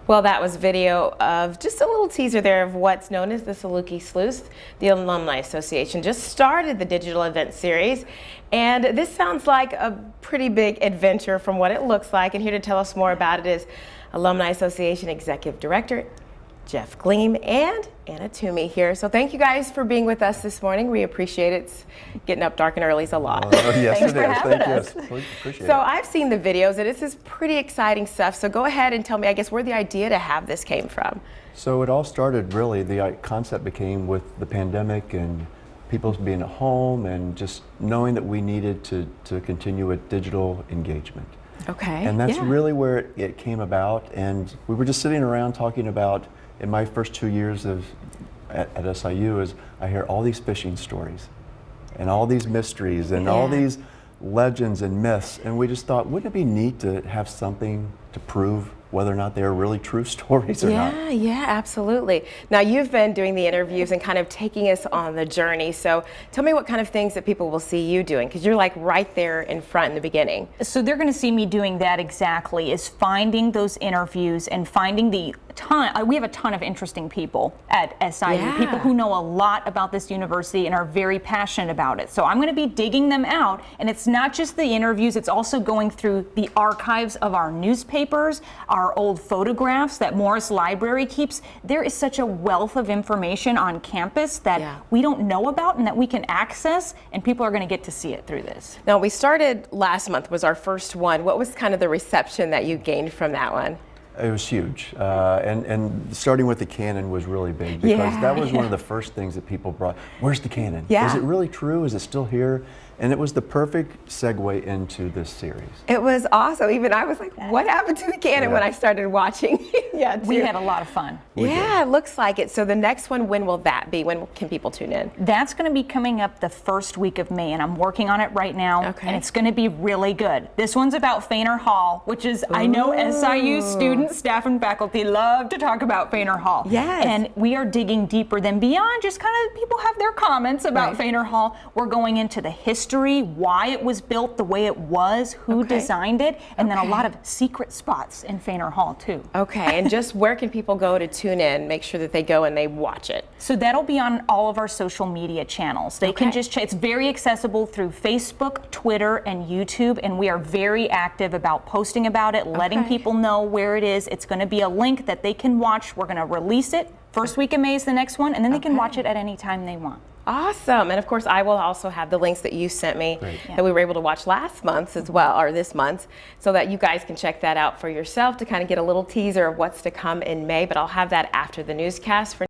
Well, that was video of just a little teaser there of what's known as the Saluki Sleuth. The Alumni Association just started the digital event series, and this sounds like a pretty big adventure from what it looks like. And here to tell us more about it is Alumni Association Executive Director Jeff Gleam and Anna Toomey here. So thank you guys for being with us this morning. We appreciate it. It's getting up dark and early is a lot. Yes, Thanks it for is. having Thank us. you. We appreciate it. So I've seen the videos and this is pretty exciting stuff. So go ahead and tell me, I guess, where the idea to have this came from. So it all started really, the concept became with the pandemic and people being at home and just knowing that we needed to continue with digital engagement. Okay. And that's really where it came about. And we were just sitting around talking about, in my first 2 years at SIU, is I hear all these fishing stories and all these mysteries and all these legends and myths, and we just thought, wouldn't it be neat to have something to prove whether or not they're really true stories or not? Yeah, absolutely. Now you've been doing the interviews and kind of taking us on the journey. So tell me what kind of things that people will see you doing, because you're like right there in front in the beginning. So they're going to see me doing that exactly, is finding those interviews and finding the we have a ton of interesting people at SIU, people who know a lot about this university and are very passionate about it. So I'm going to be digging them out, and it's not just the interviews, it's also going through the archives of our newspapers, our old photographs that Morris Library keeps. There is such a wealth of information on campus that we don't know about and that we can access, and people are going to get to see it through this. Now we started last month, was our first one. What was kind of the reception that you gained from that one? It was huge, and starting with the cannon was really big, because that was one of the first things that people brought. Where's the cannon? Is it really true? Is it still here? And it was the perfect segue into this series. It was awesome. Even I was like, what happened to the cannon when I started watching? We had a lot of fun. It looks like it. So the next one, when will that be? When can people tune in? That's going to be coming up the first week of May, and I'm working on it right now, and it's going to be really good. This one's about Fainer Hall, which is, I know SIU students, staff, and faculty love to talk about Fainer Hall. And we are digging deeper than beyond just kind of people have their comments about Fainer Hall. We're going into the history, why it was built the way it was, who designed it, and then a lot of secret spots in Fainer Hall too. Okay, and just where can people go to tune in, make sure that they go and they watch it? So that'll be on all of our social media channels. They can just, it's very accessible through Facebook, Twitter, and YouTube, and we are very active about posting about it, letting people know where it is. It's going to be a link that they can watch. We're going to release it. First week of May is the next one, and then they can watch it at any time they want. Awesome. And of course, I will also have the links that you sent me that we were able to watch last month as well, or this month, so that you guys can check that out for yourself to kind of get a little teaser of what's to come in May. But I'll have that after the newscast. For